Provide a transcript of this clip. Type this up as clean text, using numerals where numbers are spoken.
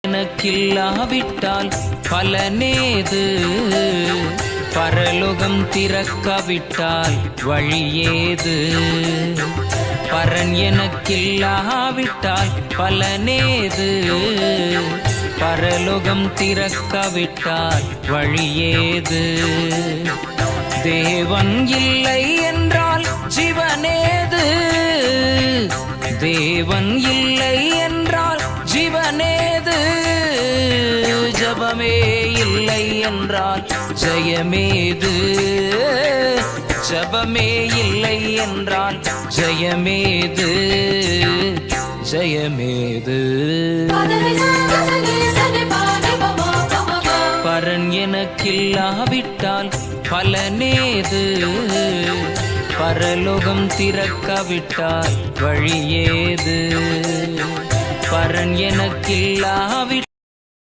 எனக்கில்லாவிட்டால் பலனேது? பரலோகம் திறக்காவிட்டால் வழியேது? பரன் எனக்கில்லாவிட்டால் பலனேது? பரலோகம் திறக்காவிட்டால் வழியேது? தேவன் இல்லை என்றால் ஜீவனேது? தேவன் இல்லை என்றால் ஜீவனேது? ஜபமே இல்லை என்றால் ஜெயமேது? ஜபமே இல்லை என்றால் ஜெயமேது? ஜெயமேது? பரன் எனக்கில்லாவிட்டால் பலனேது? பரலோகம் திறக்காவிட்டால் வழியேது? பரன் எனக்கில்லாவிட்டால்